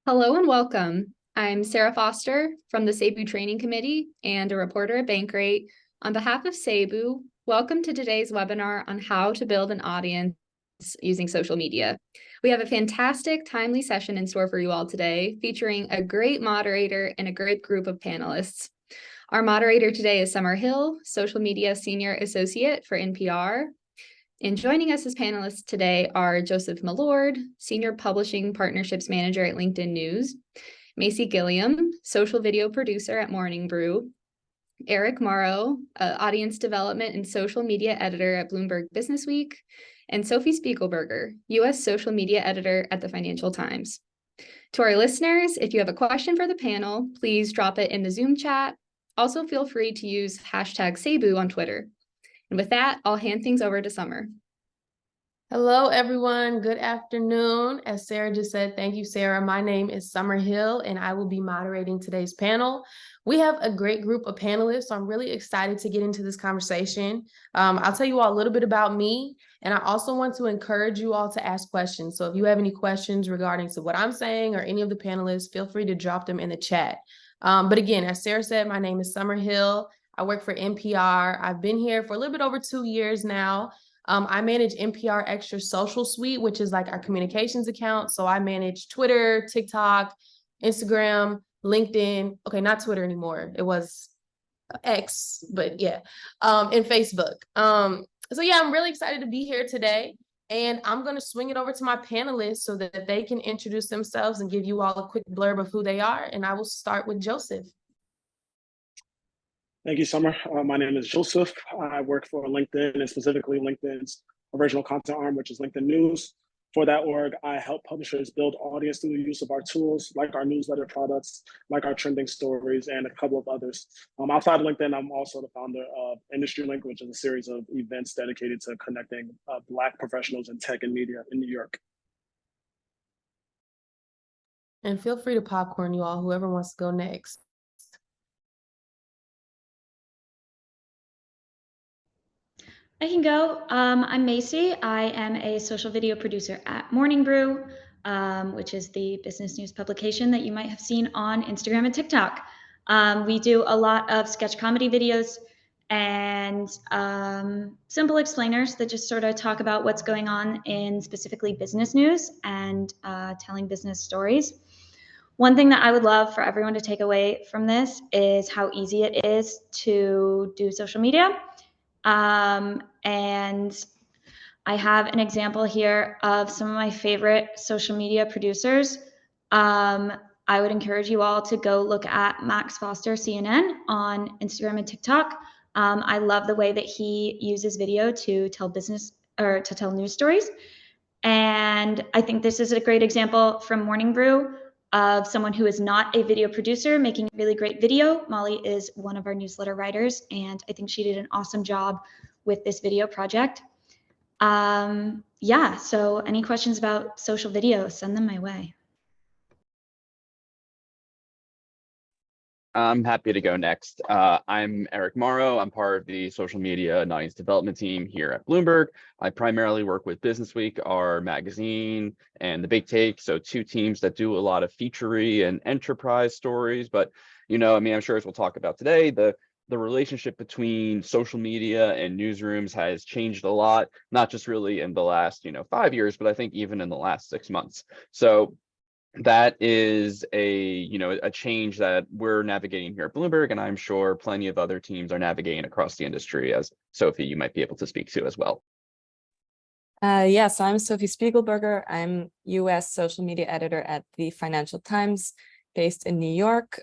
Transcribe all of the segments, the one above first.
Hello and welcome. I'm Sarah Foster from the Cebu Training Committee and a reporter at Bankrate. On behalf of Cebu, welcome to today's webinar on how to build an audience using social media. We have a fantastic, timely session in store for you all today, featuring a great moderator and a great group of panelists. Our moderator today is Summer Hill, Social Media Senior Associate for NPR. And joining us as panelists today are Joseph Millord, Senior Publishing Partnerships Manager at LinkedIn News, Macy Gilliam, Social Video Producer at Morning Brew, Eric Morrow, Audience Development and Social Media Editor at Bloomberg Businessweek, and Sophie Spiegelberger, U.S. Social Media Editor at the Financial Times. To our listeners, if you have a question for the panel, please drop it in the Zoom chat. Also, feel free to use hashtag Cebu on Twitter. And with that, I'll hand things over to Summer. Hello, everyone. Good afternoon. As Sarah just said, thank you, Sarah. My name is Summer Hill, and I will be moderating today's panel. We have a great group of panelists, so I'm really excited to get into this conversation. I'll tell you all a little bit about me, and I also want to encourage you all to ask questions. So if you have any questions regarding to what I'm saying or any of the panelists, feel free to drop them in the chat. But again, as Sarah said, my name is Summer Hill. I work for NPR. I've been here for a little bit over 2 years now. I manage NPR Extra Social Suite, which is like our communications account. So I manage Twitter, TikTok, Instagram, LinkedIn. Okay, not Twitter anymore. It was X, but yeah, and Facebook. So yeah, I'm really excited to be here today. And I'm going to swing it over to my panelists so that they can introduce themselves and give you all a quick blurb of who they are. And I will start with Joseph. Thank you, Summer. My name is Joseph. I work for LinkedIn and specifically LinkedIn's original content arm, which is LinkedIn News. For that org, I help publishers build audience through the use of our tools, like our newsletter products, like our trending stories, and a couple of others. Outside of LinkedIn, I'm also the founder of Industry Link, which is a series of events dedicated to connecting Black professionals in tech and media in New York. And feel free to popcorn, you all, whoever wants to go next. I can go. I'm Macy. I am a social video producer at Morning Brew, which is the business news publication that you might have seen on Instagram and TikTok. We do a lot of sketch comedy videos and simple explainers that just sort of talk about what's going on in specifically business news and telling business stories. One thing that I would love for everyone to take away from this is how easy it is to do social media. And I have an example here of some of my favorite social media producers. I would encourage you all to go look at Max Foster CNN on Instagram and TikTok. I love the way that he uses video to tell business or to tell news stories. And I think this is a great example from Morning Brew of someone who is not a video producer making a really great video. Molly is one of our newsletter writers, and I think she did an awesome job with this video project. Yeah, so any questions about social video, send them my way. I'm happy to go next. I'm Eric Morrow. I'm part of the social media and audience development team here at Bloomberg. I primarily work with Businessweek, our magazine, and The Big Take. So 2 teams that do a lot of feature-y and enterprise stories. But, you know, I mean, I'm sure as we'll talk about today, the relationship between social media and newsrooms has changed a lot, not just really in the last, 5 years, but I think even in the last 6 months. So that is a change that we're navigating here at Bloomberg, and I'm sure plenty of other teams are navigating across the industry, as Sophie, you might be able to speak to as well. Yes, I'm Sophie Spiegelberger. I'm U.S. social media editor at the Financial Times, based in New York,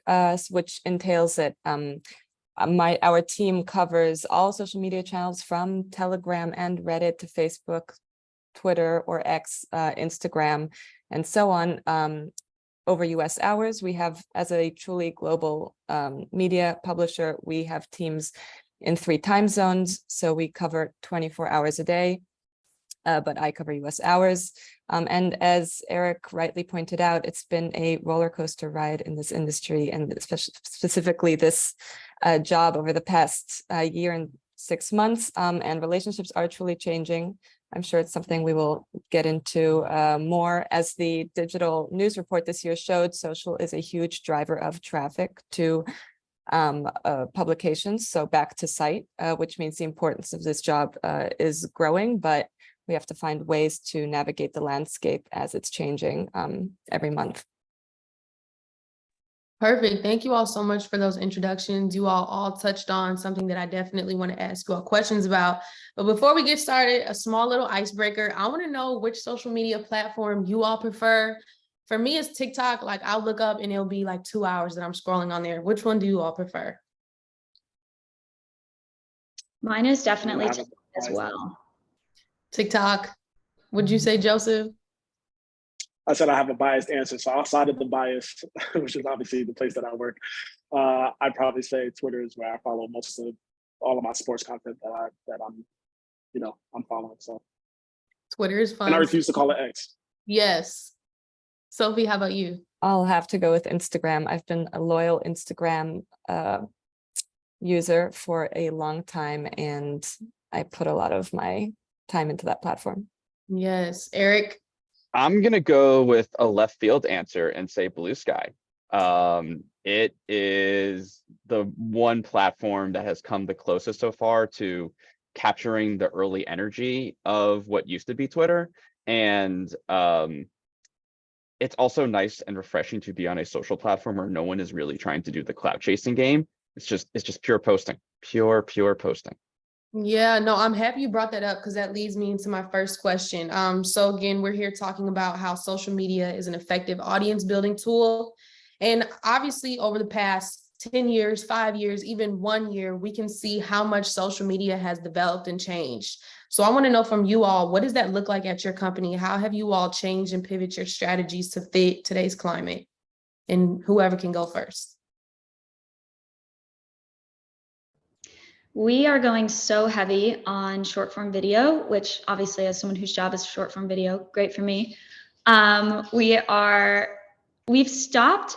which entails that our team covers all social media channels from Telegram and Reddit to Facebook, Twitter or X, Instagram, and so on. Over US hours, we have, as a truly global media publisher, we have teams in 3 time zones. So we cover 24 hours a day, but I cover US hours. And as Eric rightly pointed out, it's been a roller coaster ride in this industry, and specifically this job over the past year and 6 months, and relationships are truly changing. I'm sure it's something we will get into more. As the digital news report this year showed, social is a huge driver of traffic to publications, so back to site, which means the importance of this job is growing, but we have to find ways to navigate the landscape as it's changing every month. Perfect. Thank you all so much for those introductions. You all touched on something that I definitely want to ask you all questions about. But before we get started, a small little icebreaker. I want to know which social media platform you all prefer. For me, it's TikTok. Like, I'll look up and it'll be like 2 hours that I'm scrolling on there. Which one do you all prefer? Mine is definitely I have a TikTok as well. TikTok. Would you say, Joseph? I said I have a biased answer. So outside of the bias, which is obviously the place that I work, I'd probably say Twitter is where I follow most of all of my sports content that I'm following. So Twitter is fun. and I refuse to call it X. Yes. Sophie, how about you? I'll have to go with Instagram. I've been a loyal Instagram user for a long time, and I put a lot of my time into that platform. Yes. Eric? I'm gonna go with a left field answer and say Blue Sky. It is the one platform that has come the closest so far to capturing the early energy of what used to be Twitter. And it's also nice and refreshing to be on a social platform where no one is really trying to do the clout chasing game. It's just pure posting, pure posting. Yeah, no, I'm happy you brought that up because that leads me into my first question. So again, we're here talking about how social media is an effective audience building tool. And obviously over the past 10 years, 5 years, even 1 year, we can see how much social media has developed and changed. So I want to know from you all, what does that look like at your company? How have you all changed and pivot your strategies to fit today's climate? And whoever can go first. We are going so heavy on short form video, which obviously as someone whose job is short form video, great for me. We've stopped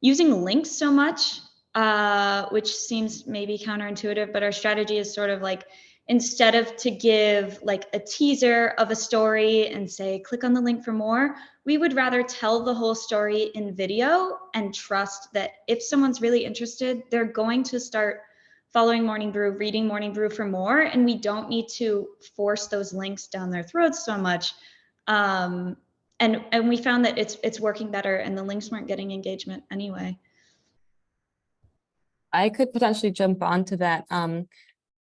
using links so much, which seems maybe counterintuitive, but our strategy is sort of like, instead of to give like a teaser of a story and say, click on the link for more, we would rather tell the whole story in video and trust that if someone's really interested, they're going to start following Morning Brew, reading Morning Brew for more, and we don't need to force those links down their throats so much. And we found that it's working better, and the links weren't getting engagement anyway. I could potentially jump onto that.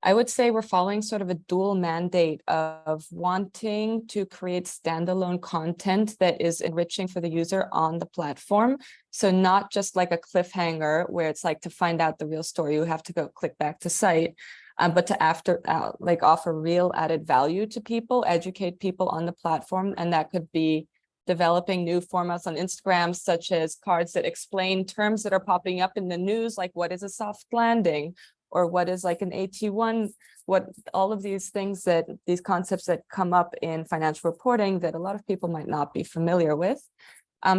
I would say we're following sort of a dual mandate of wanting to create standalone content that is enriching for the user on the platform. So not just like a cliffhanger where it's like to find out the real story, you have to go click back to site, but to offer real added value to people, educate people on the platform. And that could be developing new formats on Instagram, such as cards that explain terms that are popping up in the news, like what is a soft landing? Or what is like an AT1, what all of these things these concepts that come up in financial reporting that a lot of people might not be familiar with.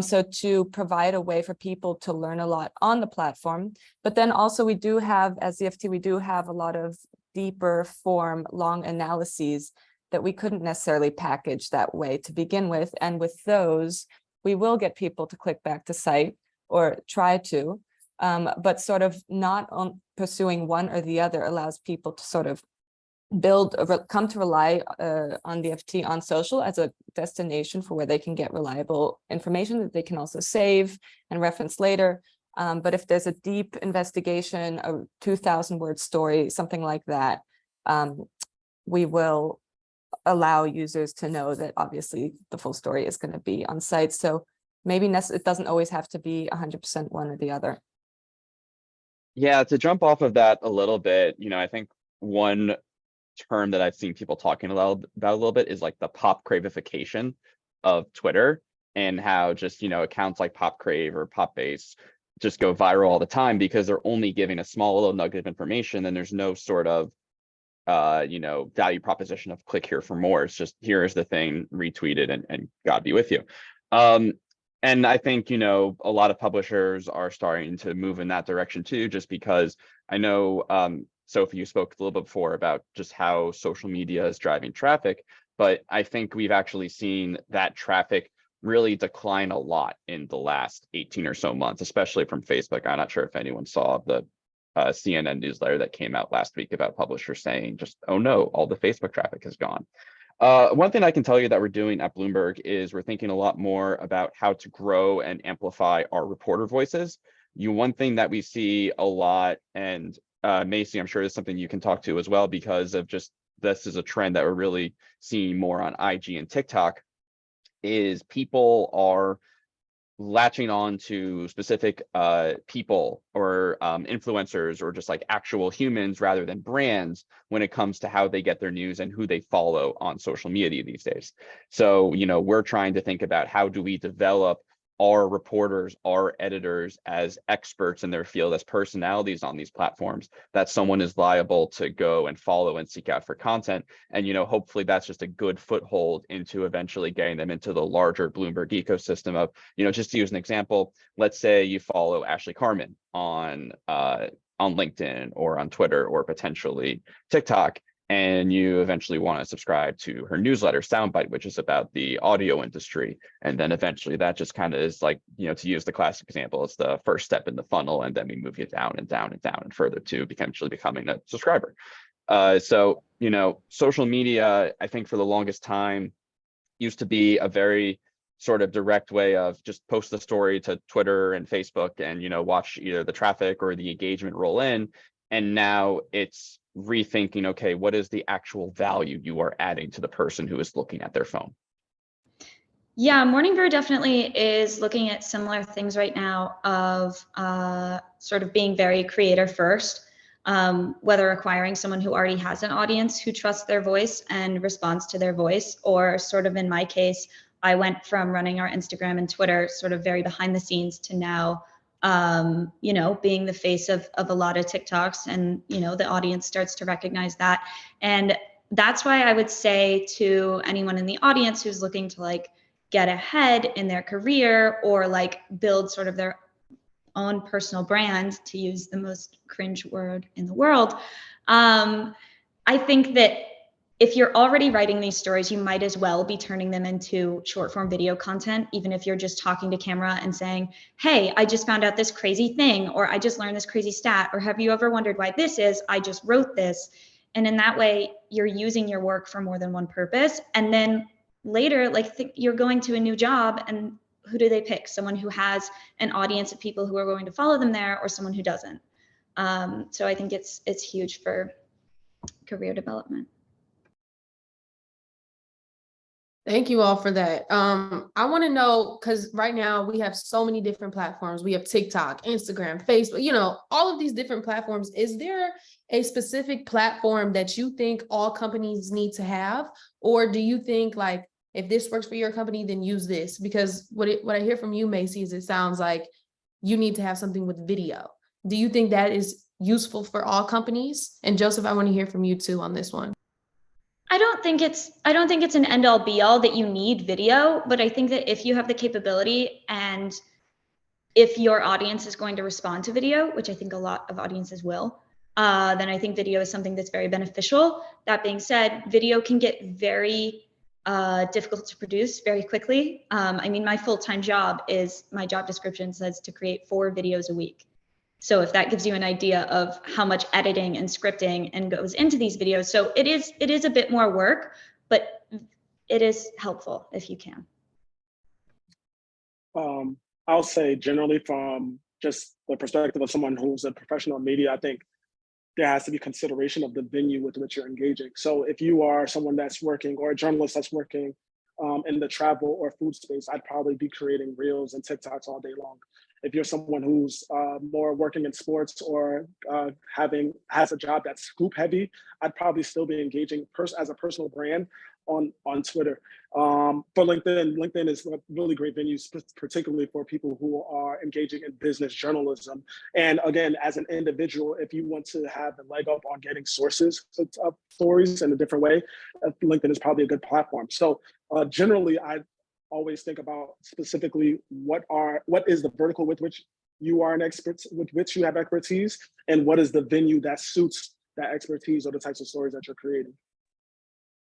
So to provide a way for people to learn a lot on the platform, but then also we do have, as the FT, we do have a lot of deeper form, long analyses that we couldn't necessarily package that way to begin with. And with those, we will get people to click back to site or try to. But sort of not on pursuing one or the other allows people to sort of come to rely on the FT on social as a destination for where they can get reliable information that they can also save and reference later. But if there's a deep investigation, a 2,000-word story, something like that, we will allow users to know that obviously the full story is going to be on site. So maybe it doesn't always have to be 100% one or the other. Yeah, to jump off of that a little bit, I think one term that I've seen people talking about a little bit is like the pop cravification of Twitter, and how just, accounts like Pop Crave or Pop Base just go viral all the time because they're only giving a small little nugget of information, and there's no sort of value proposition of click here for more. It's just, here is the thing, retweet it, and God be with you. And I think, a lot of publishers are starting to move in that direction too, just because I know Sophie, you spoke a little bit before about just how social media is driving traffic, but I think we've actually seen that traffic really decline a lot in the last 18 or so months, especially from Facebook. I'm not sure if anyone saw the CNN newsletter that came out last week about publishers saying just, oh no, all the Facebook traffic has gone. One thing I can tell you that we're doing at Bloomberg is we're thinking a lot more about how to grow and amplify our reporter voices. One thing that we see a lot, and Macy, I'm sure is something you can talk to as well, because of just this is a trend that we're really seeing more on IG and TikTok, is people are latching on to specific people or influencers or just like actual humans rather than brands when it comes to how they get their news and who they follow on social media these days. So, we're trying to think about how do we develop our reporters, our editors as experts in their field, as personalities on these platforms, that someone is liable to go and follow and seek out for content. And, hopefully that's just a good foothold into eventually getting them into the larger Bloomberg ecosystem of, just to use an example, let's say you follow Ashley Carmen on LinkedIn or on Twitter or potentially TikTok, and you eventually want to subscribe to her newsletter, Soundbite, which is about the audio industry. And then eventually that just kind of is like, to use the classic example, it's the first step in the funnel, and then we move you down and down and down and further to potentially becoming a subscriber. So, social media, I think for the longest time used to be a very sort of direct way of just post the story to Twitter and Facebook and, watch either the traffic or the engagement roll in. And now it's rethinking, okay, what is the actual value you are adding to the person who is looking at their phone? Yeah, Morning Brew definitely is looking at similar things right now of sort of being very creator first, whether acquiring someone who already has an audience who trusts their voice and responds to their voice, or sort of in my case, I went from running our Instagram and Twitter sort of very behind the scenes to now being the face of a lot of TikToks, and, the audience starts to recognize that. And that's why I would say to anyone in the audience who's looking to like get ahead in their career or like build sort of their own personal brand, to use the most cringe word in the world, I think that if you're already writing these stories, you might as well be turning them into short form video content, even if you're just talking to camera and saying, hey, I just found out this crazy thing, or I just learned this crazy stat, or have you ever wondered why this is? I just wrote this. And in that way, you're using your work for more than one purpose. And then later, you're going to a new job, and who do they pick? Someone who has an audience of people who are going to follow them there, or someone who doesn't. So I think it's huge for career development. Thank you all for that. I want to know, because right now we have so many different platforms. We have TikTok, Instagram, Facebook, all of these different platforms. Is there a specific platform that you think all companies need to have? Or do you think like, if this works for your company, then use this? Because what I hear from you, Macy, is it sounds like you need to have something with video. Do you think that is useful for all companies? And Joseph, I want to hear from you too on this one. I don't think it's an end all be all that you need video, but I think that if you have the capability and if your audience is going to respond to video, which I think a lot of audiences will, then I think video is something that's very beneficial. That being said, video can get very difficult to produce very quickly. My full-time job my job description says to create 4 videos a week. So if that gives you an idea of how much editing and scripting and goes into these videos. So it is a bit more work, but it is helpful if you can. I'll say generally from just the perspective of someone who's a professional in media, I think there has to be consideration of the venue with which you're engaging. So if you are someone that's working, or a journalist that's working in the travel or food space, I'd probably be creating reels and TikToks all day long. If you're someone who's more working in sports or has a job that's scoop heavy, I'd probably still be engaging as a personal brand on Twitter. For LinkedIn is a really great venue, particularly for people who are engaging in business journalism. And again, as an individual, if you want to have a leg up on getting sources of stories in a different way, LinkedIn is probably a good platform. So generally, I always think about specifically what is the vertical with which you are an expert, with which you have expertise, and what is the venue that suits that expertise or the types of stories that you're creating.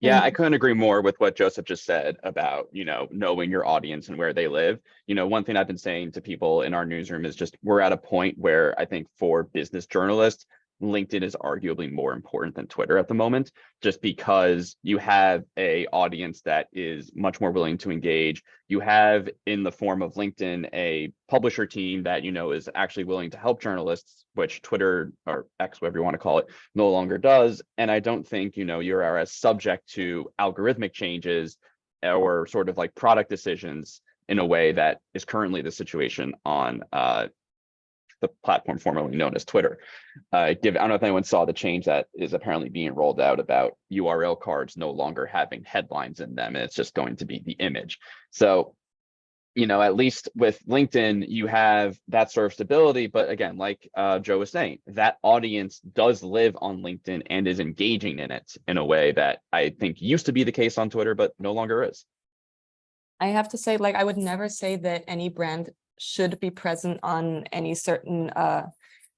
Yeah, I couldn't agree more with what Joseph just said about, knowing your audience and where they live. One thing I've been saying to people in our newsroom is just we're at a point where I think for business journalists, LinkedIn is arguably more important than Twitter at the moment, just because you have a audience that is much more willing to engage. You have in the form of LinkedIn a publisher team that is actually willing to help journalists, which Twitter or X, whatever you want to call it, no longer does. And I don't think you are as subject to algorithmic changes or sort of like product decisions in a way that is currently the situation on the platform formerly known as Twitter. I don't know if anyone saw the change that is apparently being rolled out about URL cards no longer having headlines in them, and it's just going to be the image. So, at least with LinkedIn, you have that sort of stability. But again, like Joe was saying, that audience does live on LinkedIn and is engaging in it in a way that I think used to be the case on Twitter, but no longer is. I have to say, like, I would never say that any brand should be present on any certain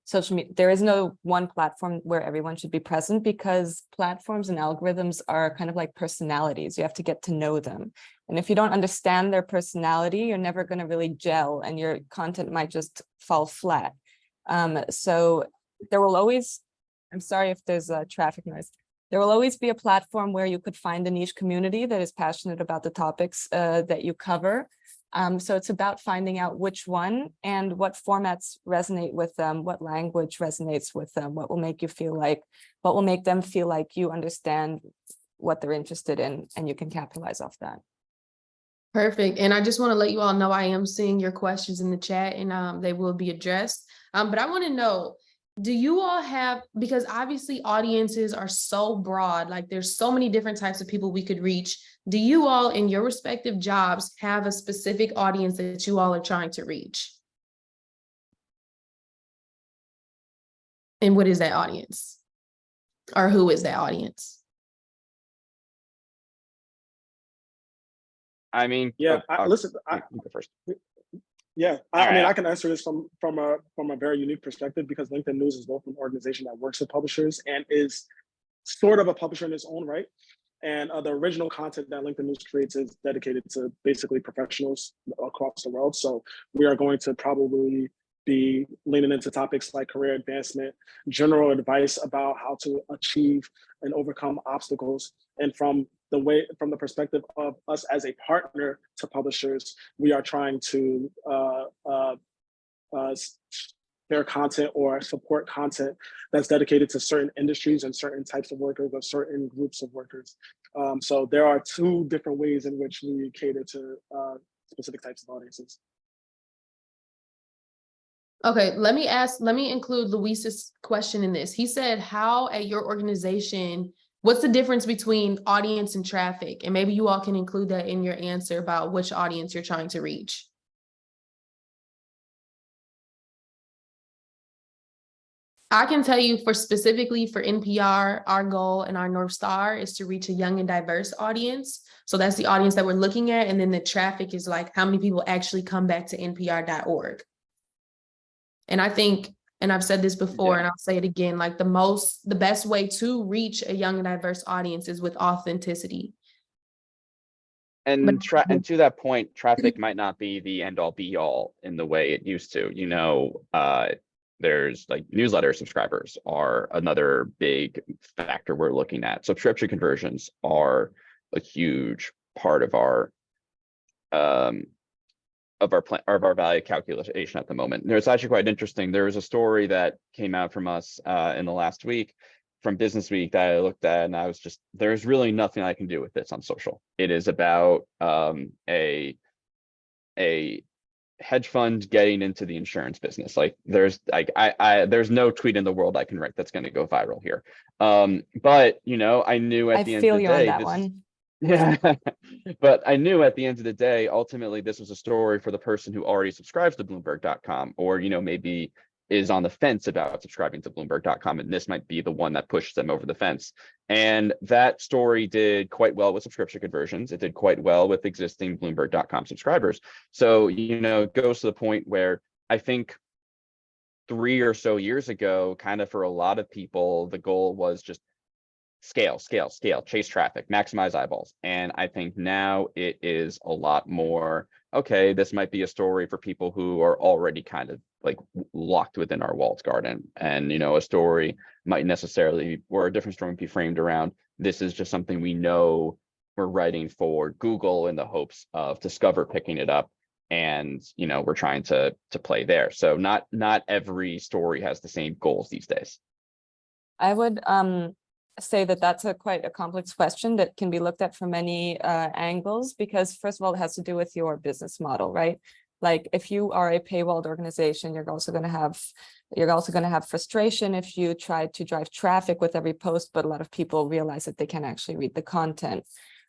social media. There is no one platform where everyone should be present, because platforms and algorithms are kind of like personalities. You have to get to know them. And if you don't understand their personality, you're never going to really gel, and your content might just fall flat. So there will always, I'm sorry if there's a traffic noise. There will always be a platform where you could find a niche community that is passionate about the topics that you cover. So it's about finding out which one and what formats resonate with them, what language resonates with them, what will make them feel like you understand what they're interested in, and you can capitalize off that. Perfect. And I just want to let you all know I am seeing your questions in the chat, and they will be addressed. But I want to know, do you all have, because obviously audiences are so broad, like there's so many different types of people we could reach. Do you all in your respective jobs have a specific audience that you all are trying to reach? And what is that audience? Or who is that audience? I mean, yeah, listen, I go first. Yeah, I mean, I can answer this from a very unique perspective, because LinkedIn News is both an organization that works with publishers and is sort of a publisher in its own right. And the original content that LinkedIn News creates is dedicated to basically professionals across the world. So we are going to probably be leaning into topics like career advancement, general advice about how to achieve and overcome obstacles. And from the perspective of us as a partner to publishers, we are trying to share content or support content that's dedicated to certain industries and certain types of workers or certain groups of workers. So there are two different ways in which we cater to specific types of audiences. Okay, let me include Luis's question in this. He said, how at your organization, what's the difference between audience and traffic? And maybe you all can include that in your answer about which audience you're trying to reach. I can tell you specifically for NPR, our goal and our North Star is to reach a young and diverse audience. So that's the audience that we're looking at. And then the traffic is like how many people actually come back to npr.org. And I think, and I've said this before, and I'll say it again, like the best way to reach a young and diverse audience is with authenticity. And to that point, traffic might not be the end all be all in the way it used to. There's like newsletter subscribers are another big factor we're looking at. Subscription conversions are a huge part of our value calculation at the moment. It's actually quite interesting. There was a story that came out from us in the last week from Business Week that I looked at, and I was just, there's really nothing I can do with this on social. It is about a hedge fund getting into the insurance business. Like there's there's no tweet in the world I can write that's going to go viral here. But I knew at the end of the day, that one. Yeah, but I knew at the end of the day, ultimately, this was a story for the person who already subscribes to Bloomberg.com, or maybe is on the fence about subscribing to Bloomberg.com, and this might be the one that pushed them over the fence. And that story did quite well with subscription conversions. It did quite well with existing Bloomberg.com subscribers. So it goes to the point where I think 3 or so years ago, kind of for a lot of people, the goal was just scale, chase traffic, maximize eyeballs. And I think now it is a lot more, okay, this might be a story for people who are already kind of like locked within our walled garden. And, a story might necessarily, or a different story might be framed around, this is just something we know we're writing for Google in the hopes of Discover picking it up. And, we're trying to play there. So not every story has the same goals these days. I would say that that's quite a complex question that can be looked at from many angles, because first of all, it has to do with your business model, right? Like if you are a paywalled organization, you're also going to have frustration if you try to drive traffic with every post, but a lot of people realize that they can't actually read the content.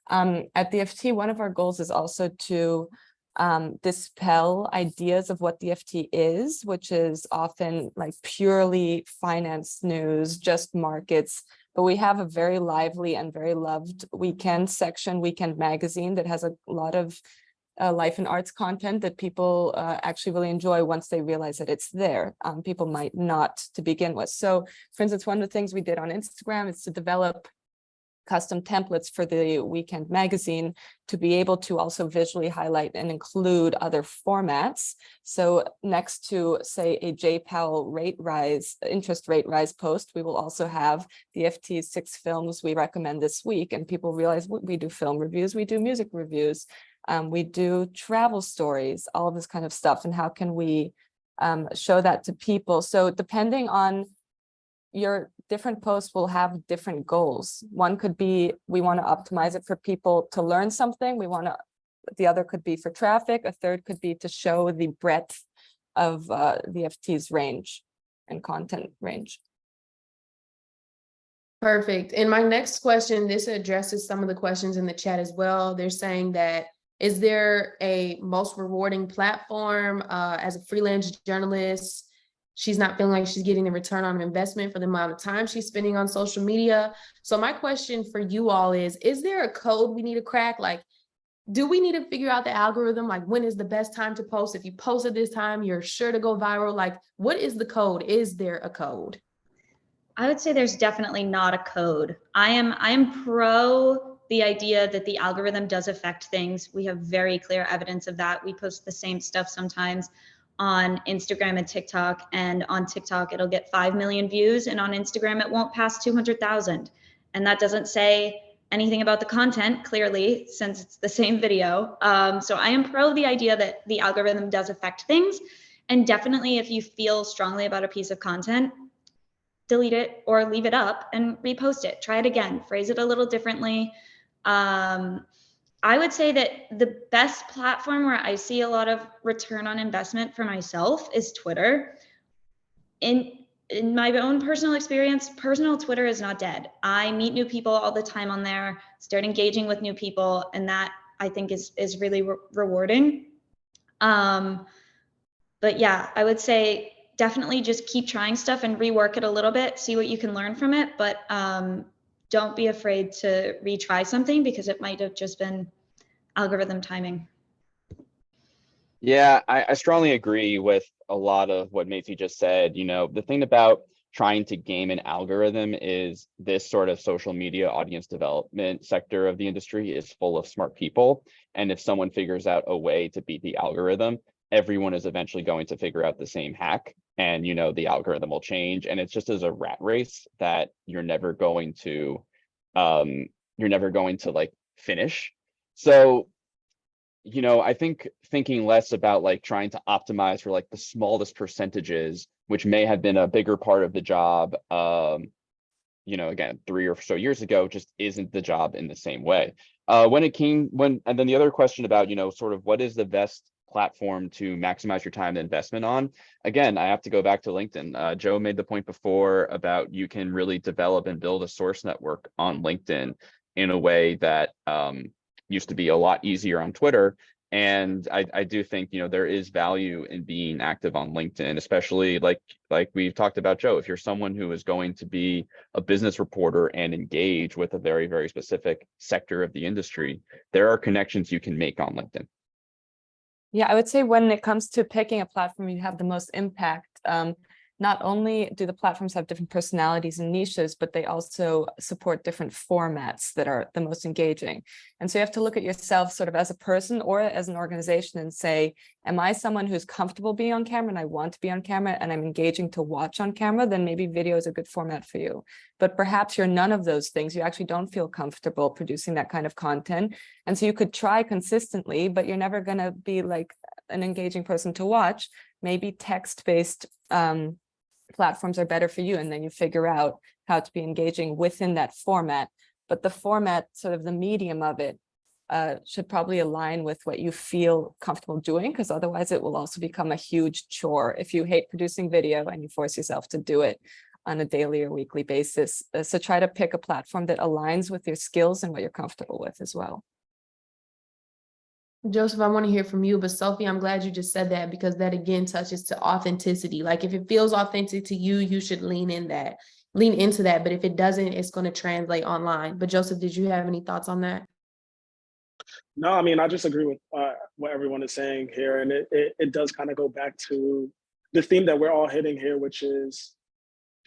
At the FT, one of our goals is also to dispel ideas of what the FT is, which is often like purely finance news, just markets. But we have a very lively and very loved weekend section, Weekend Magazine, that has a lot of life and arts content that people actually really enjoy once they realize that it's there. People might not to begin with. So, for instance, one of the things we did on Instagram is to develop custom templates for the Weekend Magazine to be able to also visually highlight and include other formats. So next to, say, a J. Powell interest rate rise post, we will also have the FT's 6 films we recommend this week. And people realize we do film reviews, we do music reviews, we do travel stories, all of this kind of stuff. And how can we show that to people? So depending on your different posts will have different goals. One could be, we want to optimize it for people to learn something. The other could be for traffic. A third could be to show the breadth of the FT's range and content range. Perfect. And my next question, this addresses some of the questions in the chat as well. They're saying that, is there a most rewarding platform as a freelance journalist? She's not feeling like she's getting the return on investment for the amount of time she's spending on social media. So my question for you all is there a code we need to crack? Like, do we need to figure out the algorithm? Like, when is the best time to post? If you post at this time, you're sure to go viral. Like, what is the code? Is there a code? I would say there's definitely not a code. I am pro the idea that the algorithm does affect things. We have very clear evidence of that. We post the same stuff sometimes on Instagram and TikTok, and on TikTok it'll get 5 million views, and on Instagram it won't pass 200,000. And that doesn't say anything about the content, clearly, since it's the same video. So I am pro the idea that the algorithm does affect things. And definitely, if you feel strongly about a piece of content, delete it or leave it up and repost it. Try it again, phrase it a little differently. I would say that the best platform where I see a lot of return on investment for myself is Twitter. In my own personal experience, personal Twitter is not dead. I meet new people all the time on there, start engaging with new people, and that I think is really rewarding. But yeah, I would say definitely just keep trying stuff and rework it a little bit, see what you can learn from it. But don't be afraid to retry something, because it might have just been algorithm timing. Yeah, I strongly agree with a lot of what Macy just said. The thing about trying to game an algorithm is this sort of social media audience development sector of the industry is full of smart people. And if someone figures out a way to beat the algorithm, everyone is eventually going to figure out the same hack, and the algorithm will change. And it's just as a rat race that you're never going to like finish. So I think thinking less about like trying to optimize for like the smallest percentages, which may have been a bigger part of the job again 3 or so years ago, just isn't the job in the same way. And then the other question about sort of what is the best platform to maximize your time and investment on, again, I have to go back to LinkedIn. Joe made the point before about you can really develop and build a source network on LinkedIn in a way that used to be a lot easier on Twitter. And I do think there is value in being active on LinkedIn, especially like we've talked about, Joe. If you're someone who is going to be a business reporter and engage with a very, very specific sector of the industry, there are connections you can make on LinkedIn. Yeah, I would say when it comes to picking a platform you have the most impact, not only do the platforms have different personalities and niches, but they also support different formats that are the most engaging. And so you have to look at yourself sort of as a person or as an organization and say, am I someone who's comfortable being on camera and I want to be on camera and I'm engaging to watch on camera? Then maybe video is a good format for you. But perhaps you're none of those things. You actually don't feel comfortable producing that kind of content. And so you could try consistently, but you're never going to be like an engaging person to watch. Maybe text-based platforms are better for you, and then you figure out how to be engaging within that format. But the format, sort of the medium of it, should probably align with what you feel comfortable doing, because otherwise it will also become a huge chore if you hate producing video and you force yourself to do it on a daily or weekly basis. So try to pick a platform that aligns with your skills and what you're comfortable with as well. Joseph, I want to hear from you, but Sophie, I'm glad you just said that, because that again touches to authenticity. Like if it feels authentic to you, you should lean into that. But if it doesn't, it's going to translate online. But Joseph, did you have any thoughts on that? No, I mean, I just agree with what everyone is saying here. And it does kind of go back to the theme that we're all hitting here, which is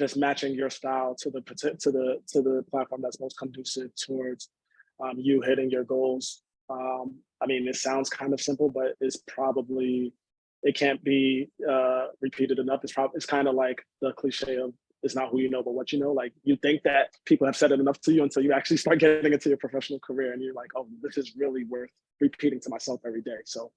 just matching your style to the platform that's most conducive towards you hitting your goals. I mean, it sounds kind of simple, but it can't be repeated enough. It's kind of like the cliche of it's not who you know, but what you know. Like you think that people have said it enough to you until you actually start getting into your professional career and you're like, oh, this is really worth repeating to myself every day. So.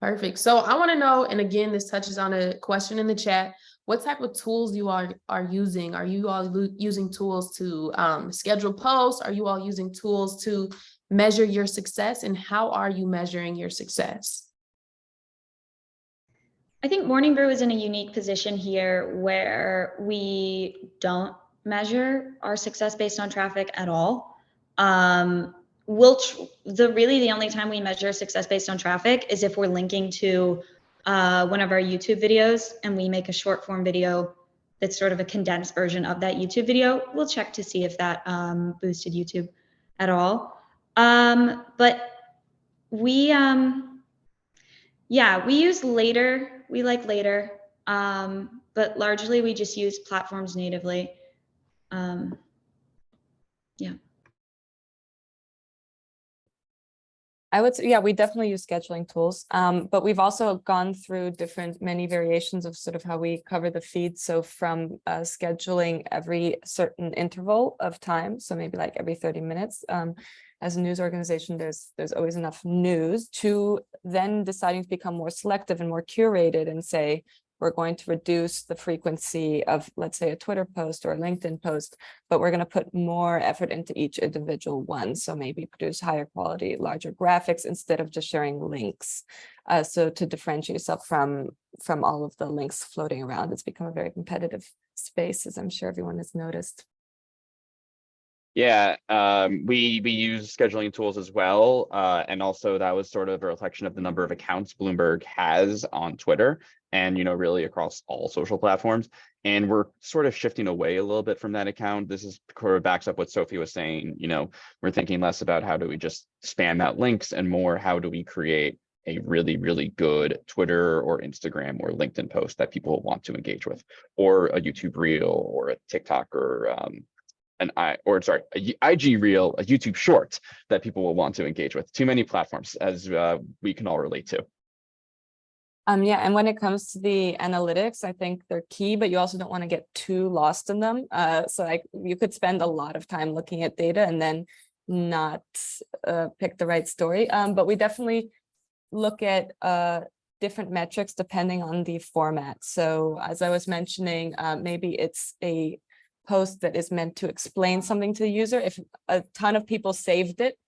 Perfect. So I want to know, and again, this touches on a question in the chat, what type of tools you are using? Are you all using tools to schedule posts? Are you all using tools to measure your success? And how are you measuring your success? I think Morning Brew is in a unique position here where we don't measure our success based on traffic at all. The only time we measure success based on traffic is if we're linking to one of our YouTube videos and we make a short form video that's sort of a condensed version of that YouTube video. We'll check to see if that boosted YouTube at all. But we use Later. We like Later, but largely we just use platforms natively. Yeah. I would say, yeah, we definitely use scheduling tools, but we've also gone through many variations of sort of how we cover the feed. So from scheduling every certain interval of time, so maybe like every 30 minutes, as a news organization, there's always enough news, to then deciding to become more selective and more curated and say, we're going to reduce the frequency of, let's say, a Twitter post or a LinkedIn post, but we're going to put more effort into each individual one. So maybe produce higher quality, larger graphics instead of just sharing links. So to differentiate yourself from all of the links floating around, it's become a very competitive space, as I'm sure everyone has noticed. Yeah, we use scheduling tools as well. And also that was sort of a reflection of the number of accounts Bloomberg has on Twitter and, really across all social platforms. And we're sort of shifting away a little bit from that account. This is sort of backs up what Sophie was saying. We're thinking less about how do we just spam out links and more how do we create a really, really good Twitter or Instagram or LinkedIn post that people want to engage with, or a YouTube reel or a TikTok or an IG reel, a YouTube short that people will want to engage with. Too many platforms, as we can all relate to. Yeah, and when it comes to the analytics, I think they're key, but you also don't want to get too lost in them. So you could spend a lot of time looking at data and then not pick the right story. But we definitely look at different metrics depending on the format. So as I was mentioning, maybe it's a post that is meant to explain something to the user. If a ton of people saved it,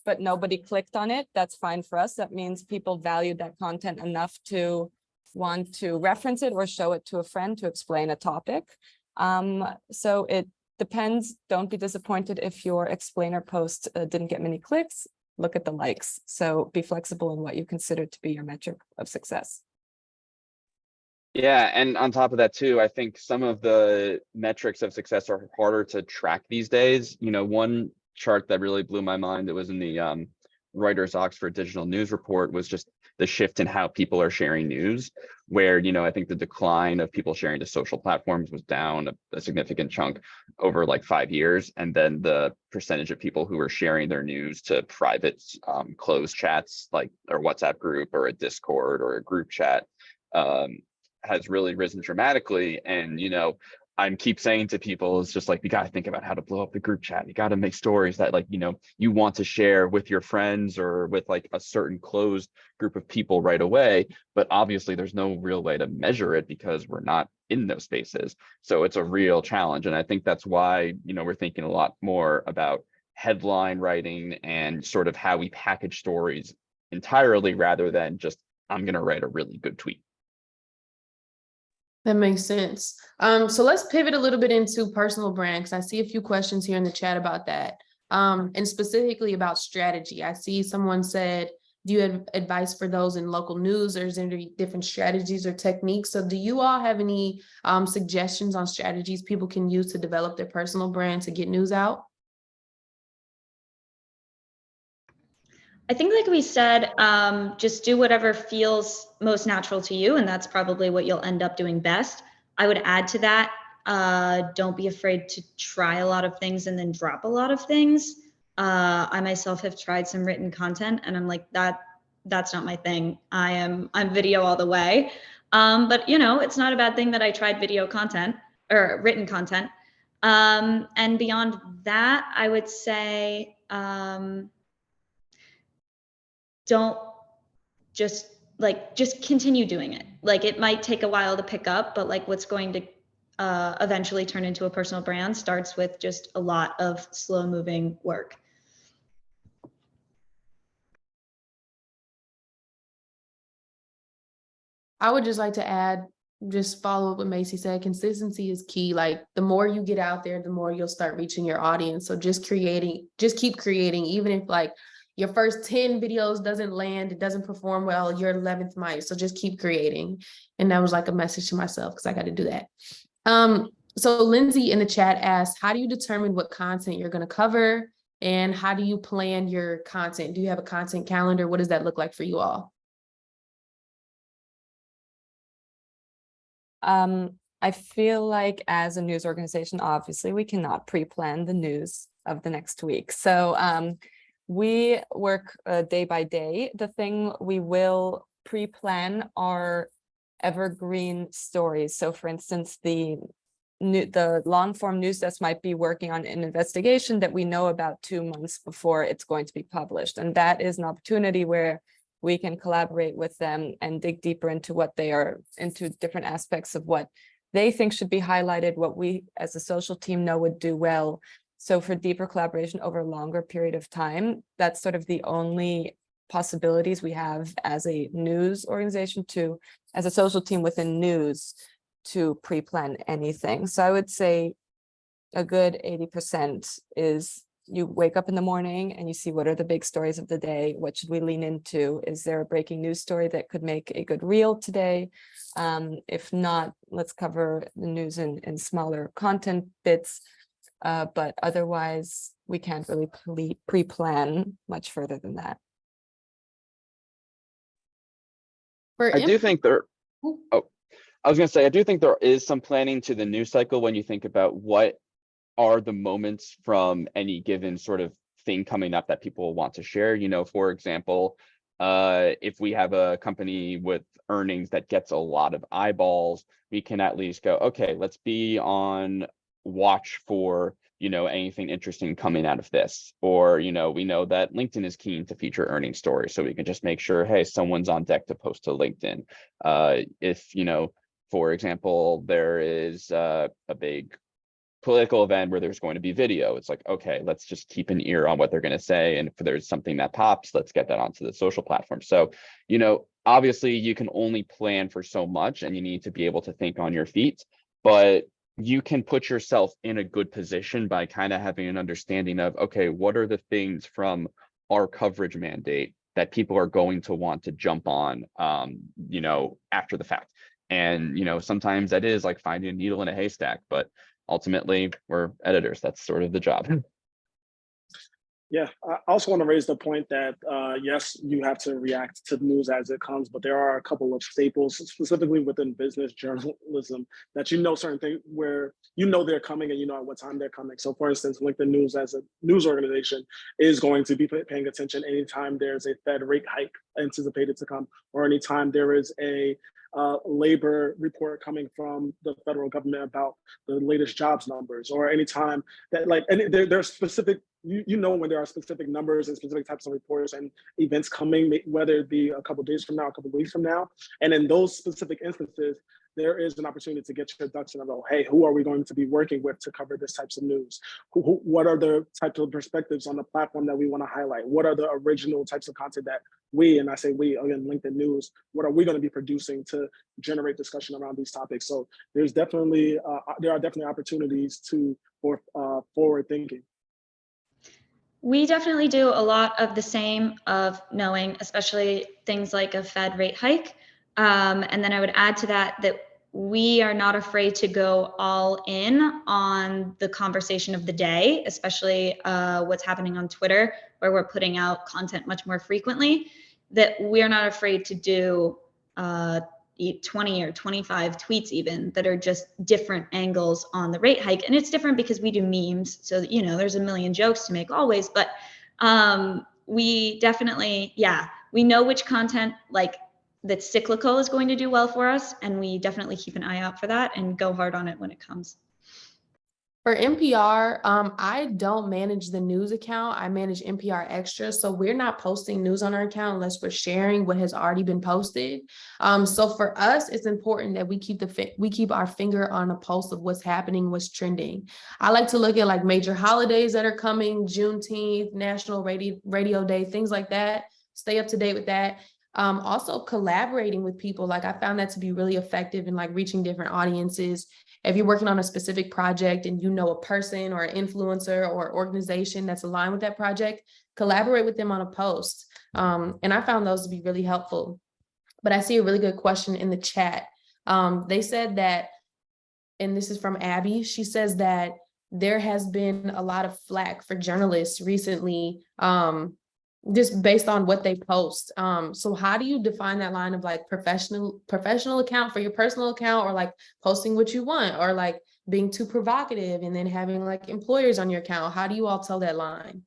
but nobody clicked on it, that's fine for us. That means people valued that content enough to want to reference it or show it to a friend to explain a topic. So it depends. Don't be disappointed if your explainer post didn't get many clicks. Look at the likes. So be flexible in what you consider to be your metric of success. Yeah, and on top of that too, I think some of the metrics of success are harder to track these days. One chart that really blew my mind, it was in the Reuters Oxford Digital News Report was just the shift in how people are sharing news, where, I think the decline of people sharing to social platforms was down a significant chunk over like 5 years. And then the percentage of people who were sharing their news to private closed chats, like a WhatsApp group or a Discord or a group chat, has really risen dramatically. And, I keep saying to people, it's just like, you got to think about how to blow up the group chat. You got to make stories that like, you want to share with your friends or with like a certain closed group of people right away. But obviously there's no real way to measure it because we're not in those spaces. So it's a real challenge. And I think that's why, we're thinking a lot more about headline writing and sort of how we package stories entirely rather than just, I'm going to write a really good tweet. That makes sense. So let's pivot a little bit into personal brand, because I see a few questions here in the chat about that. And specifically about strategy. I see someone said, do you have advice for those in local news, or is there any different strategies or techniques? So do you all have any suggestions on strategies people can use to develop their personal brand to get news out? I think, like we said, just do whatever feels most natural to you, and that's probably what you'll end up doing best. I would add to that, don't be afraid to try a lot of things and then drop a lot of things. I myself have tried some written content, and I'm like, that's not my thing. I'm video all the way. But it's not a bad thing that I tried video content or written content. And beyond that, I would say, don't just continue doing it. Like, it might take a while to pick up, but like what's going to eventually turn into a personal brand starts with just a lot of slow moving work. I would just like to add, just follow up what Macy said, consistency is key. Like, the more you get out there, the more you'll start reaching your audience. So just keep creating, even if like your first 10 videos doesn't land, it doesn't perform well, your 11th might. So just keep creating. And that was like a message to myself, because I got to do that. So Lindsay in the chat asked, how do you determine what content you're going to cover? And how do you plan your content? Do you have a content calendar? What does that look like for you all? I feel like as a news organization, obviously we cannot pre-plan the news of the next week. So we work day by day. The thing we will pre-plan are evergreen stories. So for instance, the long form news desk might be working on an investigation that we know about 2 months before it's going to be published. And that is an opportunity where we can collaborate with them and dig deeper into what they are, into different aspects of what they think should be highlighted, what we as a social team know would do well. So for deeper collaboration over a longer period of time, that's sort of the only possibilities we have as a news organization as a social team within news to pre-plan anything. So I would say a good 80% is you wake up in the morning and you see what are the big stories of the day. What should we lean into? Is there a breaking news story that could make a good reel today? If not, let's cover the news in smaller content bits. But otherwise, we can't really pre-plan much further than that. I do think there is some planning to the news cycle when you think about what are the moments from any given sort of thing coming up that people want to share. For example, if we have a company with earnings that gets a lot of eyeballs, we can at least go, okay, let's be on watch for, anything interesting coming out of this. Or, we know that LinkedIn is keen to feature earnings stories, so we can just make sure, hey, someone's on deck to post to LinkedIn. If, for example, there is a big political event where there's going to be video, it's like, okay, let's just keep an ear on what they're going to say, and if there's something that pops, let's get that onto the social platform. So obviously you can only plan for so much, and you need to be able to think on your feet, but you can put yourself in a good position by kind of having an understanding of, okay, what are the things from our coverage mandate that people are going to want to jump on after the fact. And sometimes that is like finding a needle in a haystack, but ultimately we're editors. That's sort of the job. Yeah, I also want to raise the point that yes, you have to react to the news as it comes, but there are a couple of staples, specifically within business journalism, that you know certain things where you know they're coming and you know at what time they're coming. So, for instance, LinkedIn News as a news organization is going to be paying attention anytime there's a Fed rate hike anticipated to come, or anytime there is a labor report coming from the federal government about the latest jobs numbers, or anytime that there's specific you know when there are specific numbers and specific types of reports and events coming, whether it be a couple of days from now, a couple of weeks from now. And in those specific instances, there is an opportunity to get your ducks in a row. Hey, who are we going to be working with to cover this types of news? What are the types of perspectives on the platform that we want to highlight? What are the original types of content that we, and I say we, again, LinkedIn News, what are we going to be producing to generate discussion around these topics? So there are definitely opportunities for forward thinking. We definitely do a lot of the same of knowing, especially things like a Fed rate hike. And then I would add to that we are not afraid to go all in on the conversation of the day, especially what's happening on Twitter, where we're putting out content much more frequently, that we're not afraid to do 20 or 25 tweets even that are just different angles on the rate hike. And it's different because we do memes. So, you know, there's a million jokes to make always, but we definitely, we know which content that's cyclical is going to do well for us. And we definitely keep an eye out for that and go hard on it when it comes. For NPR, I don't manage the news account. I manage NPR Extra. So we're not posting news on our account unless we're sharing what has already been posted. So for us, it's important that we keep our finger on a pulse of what's happening, what's trending. I like to look at like major holidays that are coming, Juneteenth, National Radio Day, things like that. Stay up to date with that. Also collaborating with people. Like I found that to be really effective in like reaching different audiences. If you're working on a specific project and you know a person or an influencer or organization that's aligned with that project, collaborate with them on a post. And I found those to be really helpful. But I see a really good question in the chat. They said that, and this is from Abby, she says that there has been a lot of flack for journalists recently, just based on what they post. So how do you define that line of like professional account for your personal account, or like posting what you want, or like being too provocative and then having like employers on your account? How do you all tell that line?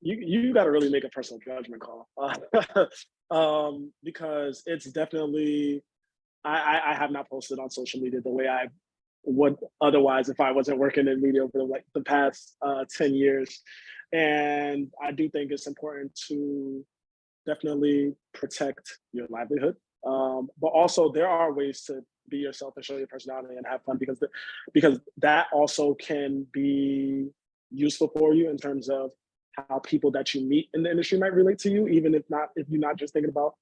You got to really make a personal judgment call because it's definitely, I have not posted on social media the way I would otherwise if I wasn't working in media over like the past 10 years. And I do think it's important to definitely protect your livelihood. But also there are ways to be yourself and show your personality and have fun, because that also can be useful for you in terms of how people that you meet in the industry might relate to you, even if you're not just thinking about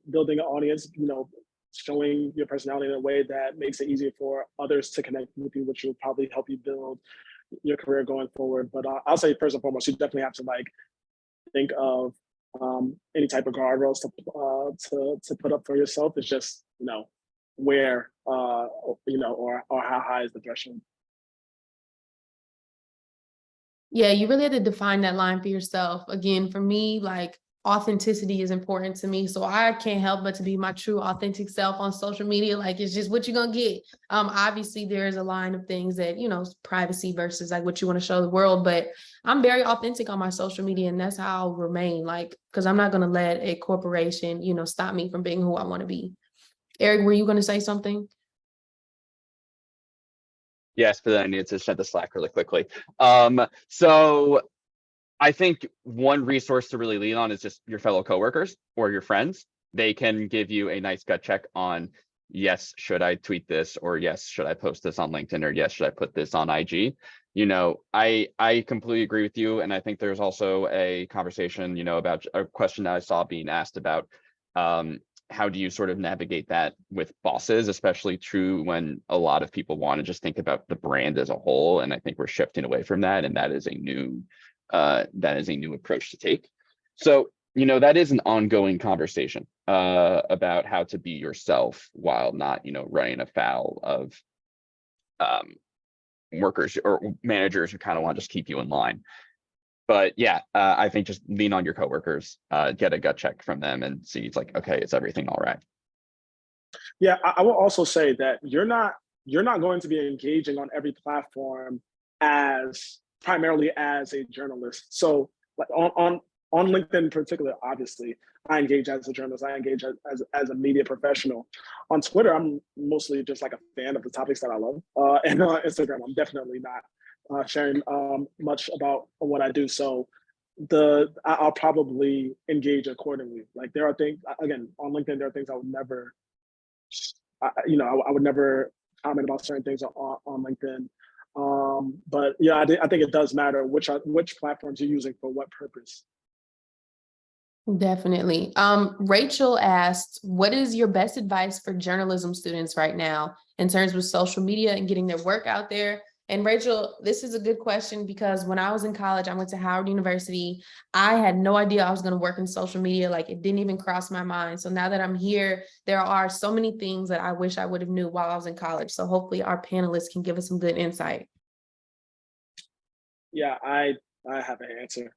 building an audience, you know, showing your personality in a way that makes it easier for others to connect with you, which will probably help you build your career going forward. But I'll say first and foremost, you definitely have to like think of any type of guardrails to put up for yourself. It's just, you know, where you know, or how high is the threshold. Yeah, you really have to define that line for yourself. Again, for me, like authenticity is important to me. So I can't help but to be my true authentic self on social media. Like it's just what you're gonna get. Obviously there is a line of things that, you know, privacy versus like what you want to show the world, but I'm very authentic on my social media, and that's how I'll remain, like, because I'm not gonna let a corporation, you know, stop me from being who I want to be. Eric, were you gonna say something? Yes, but then I needed to send the Slack really quickly. So I think one resource to really lean on is just your fellow coworkers or your friends. They can give you a nice gut check on, yes, should I tweet this, or yes, should I post this on LinkedIn, or yes, should I put this on IG? You know, I completely agree with you. And I think there's also a conversation, you know, about a question that I saw being asked about how do you sort of navigate that with bosses, especially true when a lot of people want to just think about the brand as a whole. And I think we're shifting away from that. And that is a new approach to take. So, you know, that is an ongoing conversation about how to be yourself while not, you know, running afoul of workers or managers who kind of want to just keep you in line. But yeah, I think just lean on your coworkers, get a gut check from them and see it's like, okay, is everything all right? Yeah, I will also say that you're not going to be engaging on every platform as primarily as a journalist. So like on LinkedIn in particular, obviously, I engage as a journalist, I engage as a media professional. On Twitter, I'm mostly just like a fan of the topics that I love. And on Instagram, I'm definitely not sharing much about what I do. So I'll probably engage accordingly. Like there are things, again, on LinkedIn, there are things I would never, I would never comment about certain things on LinkedIn. But yeah, I think it does matter which platforms you're using for what purpose. Definitely. Rachel asked, what is your best advice for journalism students right now in terms of social media and getting their work out there? And Rachel, this is a good question because when I was in college, I went to Howard University. I had no idea I was going to work in social media. Like it didn't even cross my mind. So now that I'm here, there are so many things that I wish I would have knew while I was in college. So hopefully our panelists can give us some good insight. Yeah, I have an answer.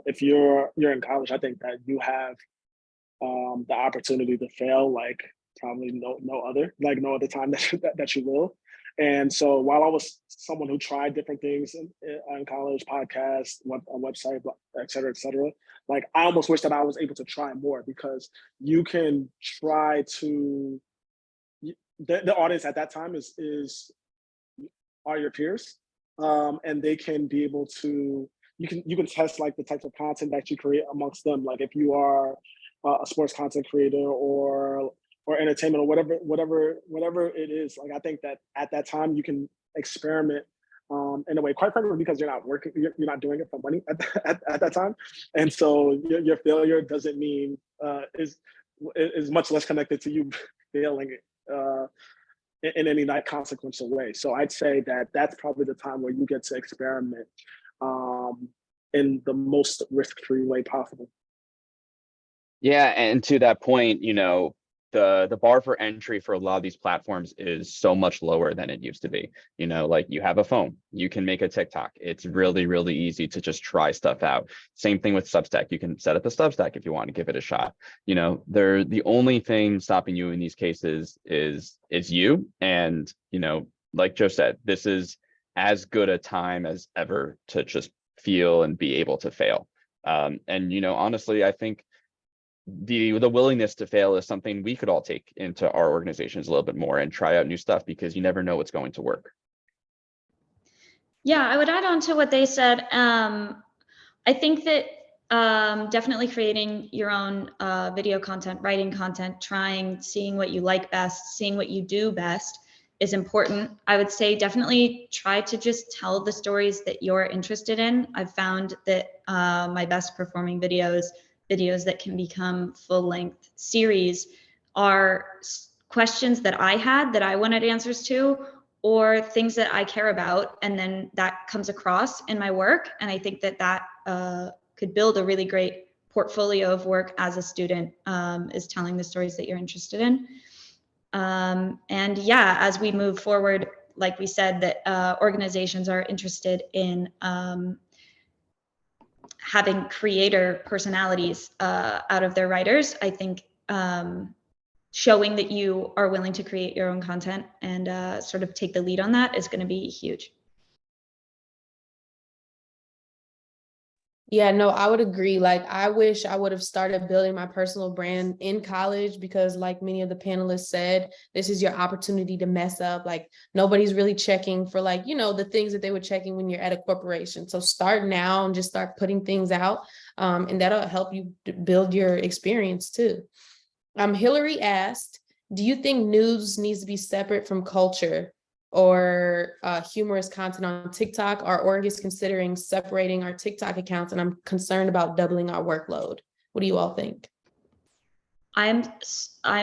If you're in college, I think that you have the opportunity to fail like probably no other time that you will. And so while I was someone who tried different things in college, podcasts, a website, et cetera, like I almost wish that I was able to try more because you can try to, the audience at that time are your peers. And they can be able to, you can test like the types of content that you create amongst them. Like if you are a sports content creator or entertainment or whatever it is. Like I think that at that time you can experiment in a way, quite frankly, because you're not working, you're not doing it for money at that time. And so your failure doesn't mean is much less connected to you failing in any like consequential way. So I'd say that that's probably the time where you get to experiment in the most risk-free way possible. Yeah, and to that point, the bar for entry for a lot of these platforms is so much lower than it used to be. Like you have a phone, you can make a TikTok. It's really, really easy to just try stuff out. Same thing with Substack. You can set up a Substack if you want to give it a shot. The only thing stopping you in these cases is you. And, like Joe said, this is as good a time as ever to just feel and be able to fail. And, honestly, I think the willingness to fail is something we could all take into our organizations a little bit more and try out new stuff because you never know what's going to work. Yeah, I would add on to what they said. I think that definitely creating your own video content, writing content, seeing what you like best, seeing what you do best is important. I would say definitely try to just tell the stories that you're interested in. I've found that my best performing videos that can become full-length series are questions that I had that I wanted answers to, or things that I care about, and then that comes across in my work. And I think that could build a really great portfolio of work as a student, is telling the stories that you're interested in. And yeah, as we move forward, like we said, that organizations are interested in having creator personalities out of their writers. I think showing that you are willing to create your own content and sort of take the lead on that is going to be huge. Yeah, no, I would agree. Like, I wish I would have started building my personal brand in college because, like many of the panelists said, this is your opportunity to mess up. Like, nobody's really checking for the things that they were checking when you're at a corporation. So start now and just start putting things out, and that'll help you build your experience too. Hillary asked, do you think news needs to be separate from culture or humorous content on TikTok? Our org is considering separating our TikTok accounts, and I'm concerned about doubling our workload. What do you all think? I'm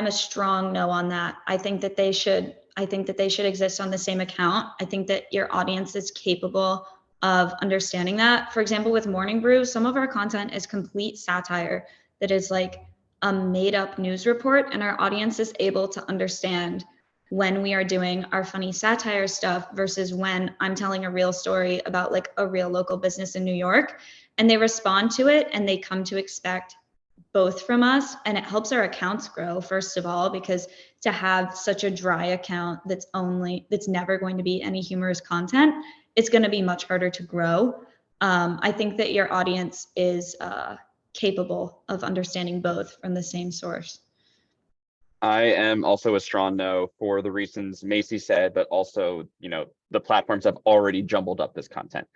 a strong no on that. I think that they should exist on the same account. I think that your audience is capable of understanding that. For example, with Morning Brew, some of our content is complete satire that is like a made up news report, and our audience is able to understand when we are doing our funny satire stuff versus when I'm telling a real story about like a real local business in New York, and they respond to it and they come to expect both from us. And it helps our accounts grow, first of all, because to have such a dry account that's never going to be any humorous content, it's going to be much harder to grow. I think that your audience is capable of understanding both from the same source. I am also a strong no for the reasons Macy said, but also, the platforms have already jumbled up this content.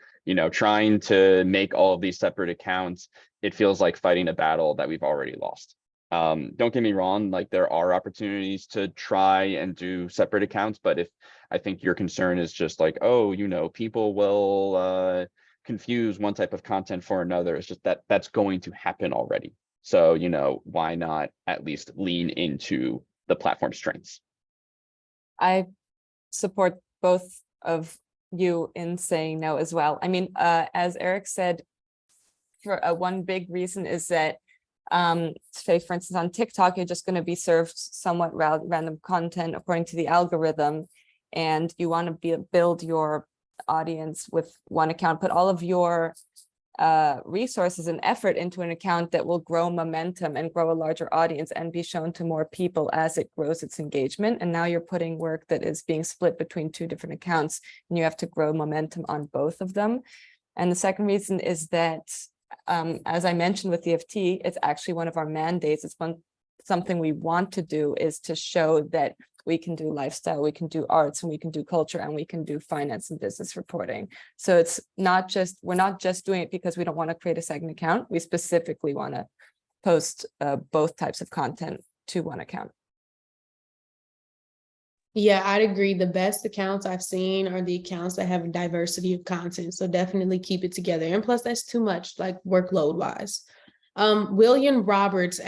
Trying to make all of these separate accounts, it feels like fighting a battle that we've already lost. Don't get me wrong, like there are opportunities to try and do separate accounts, but if I think your concern is just like, oh, people will confuse one type of content for another, it's just that's going to happen already. So, why not at least lean into the platform strengths? I support both of you in saying no as well. I mean, as Eric said, for one big reason is that, say, for instance, on TikTok, you're just going to be served somewhat random content according to the algorithm, and you want to build your audience with one account, put all of your resources and effort into an account that will grow momentum and grow a larger audience and be shown to more people as it grows its engagement. And now you're putting work that is being split between two different accounts, and you have to grow momentum on both of them. And the second reason is that, as I mentioned with the FT, it's actually one of our mandates. It's something we want to do, is to show that we can do lifestyle, we can do arts, and we can do culture, and we can do finance and business reporting. So it's not just, we're not just doing it because we don't want to create a second account. We specifically want to post both types of content to one account. Yeah, I'd agree. The best accounts I've seen are the accounts that have a diversity of content. So definitely keep it together. And plus, that's too much, like workload wise. William Roberts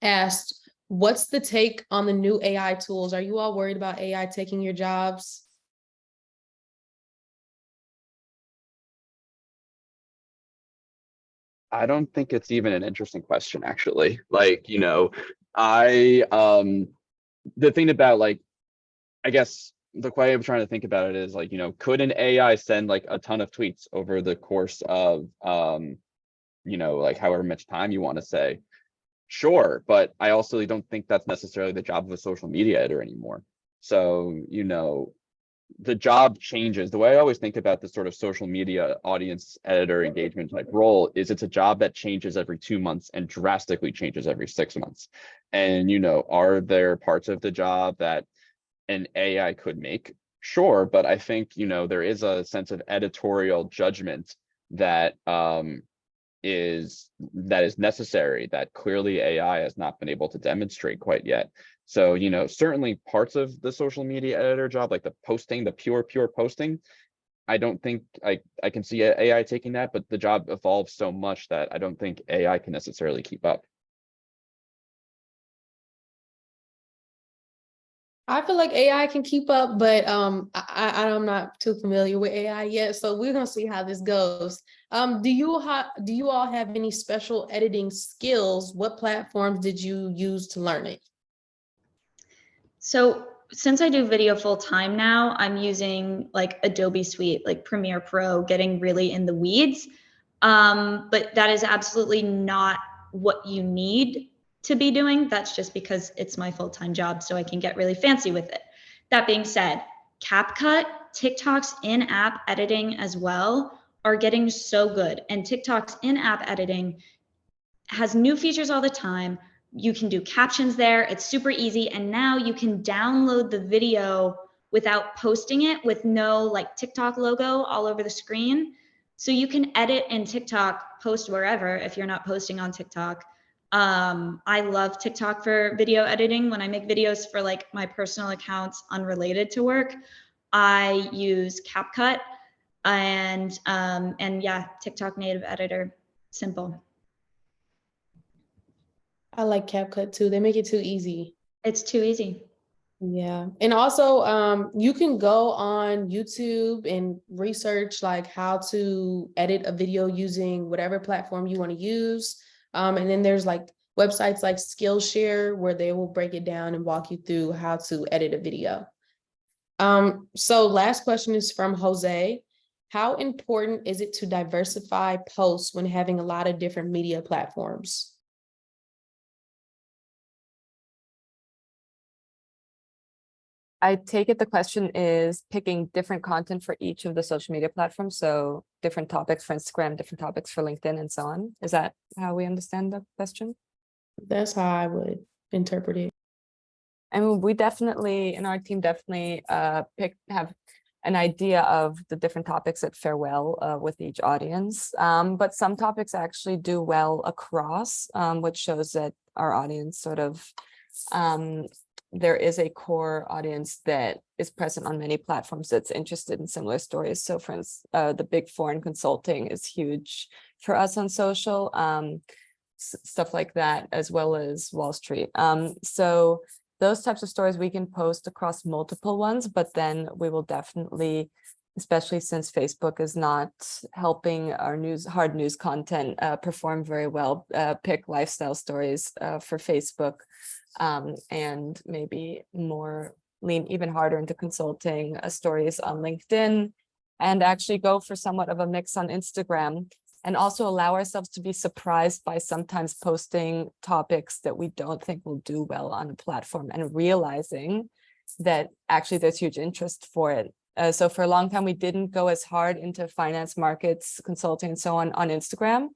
asked, what's the take on the new AI tools? Are you all worried about AI taking your jobs? I don't think it's even an interesting question, actually. Like, the thing about, like, I guess the way I'm trying to think about it is like, could an AI send like a ton of tweets over the course of, like however much time you want to say? Sure, but I also don't think that's necessarily the job of a social media editor anymore. So, the job changes. The way I always think about the sort of social media audience editor engagement type role is it's a job that changes every 2 months and drastically changes every 6 months. And, are there parts of the job that an AI could make? Sure, but I think, there is a sense of editorial judgment that is necessary that clearly AI has not been able to demonstrate quite yet. So, certainly parts of the social media editor job, like the posting, the pure posting, I don't think I can see AI taking that, but the job evolves so much that I don't think AI can necessarily keep up. I feel like AI can keep up, but I'm not too familiar with AI yet, so we're gonna see how this goes. Do you all have any special editing skills? What platforms did you use to learn it? So since I do video full time now, I'm using like Adobe Suite, like Premiere Pro, getting really in the weeds. But that is absolutely not what you need to be doing. That's just because it's my full-time job, so I can get really fancy with it. That being said, CapCut, TikTok's in-app editing as well are getting so good. And TikTok's in-app editing has new features all the time. You can do captions there. It's super easy. And now you can download the video without posting it, with no like TikTok logo all over the screen. So you can edit in TikTok, post wherever if you're not posting on TikTok. I love TikTok for video editing. When I make videos for like my personal accounts unrelated to work, I use CapCut and yeah, TikTok native editor. Simple. I like CapCut too. They make it too easy. It's too easy. Yeah. And also, you can go on YouTube and research like how to edit a video using whatever platform you want to use. And then there's like websites like Skillshare where they will break it down and walk you through how to edit a video. So last question is from Jose. How important is it to diversify posts when having a lot of different media platforms? I take it the question is picking different content for each of the social media platforms. So different topics for Instagram, different topics for LinkedIn, and so on. Is that how we understand the question? That's how I would interpret it. I mean, we definitely, in our team, definitely have an idea of the different topics that fare well with each audience. But some topics actually do well across, which shows that our audience sort of, there is a core audience that is present on many platforms that's interested in similar stories. So for instance, the Big Four in consulting is huge for us on social, stuff like that, as well as Wall Street. So those types of stories we can post across multiple ones, but then we will definitely, especially since Facebook is not helping our hard news content perform very well, pick lifestyle stories for Facebook, and maybe more lean even harder into consulting stories on LinkedIn, and actually go for somewhat of a mix on Instagram, and also allow ourselves to be surprised by sometimes posting topics that we don't think will do well on a platform, and realizing that actually there's huge interest for it. So for a long time, we didn't go as hard into finance, markets, consulting, and so on Instagram,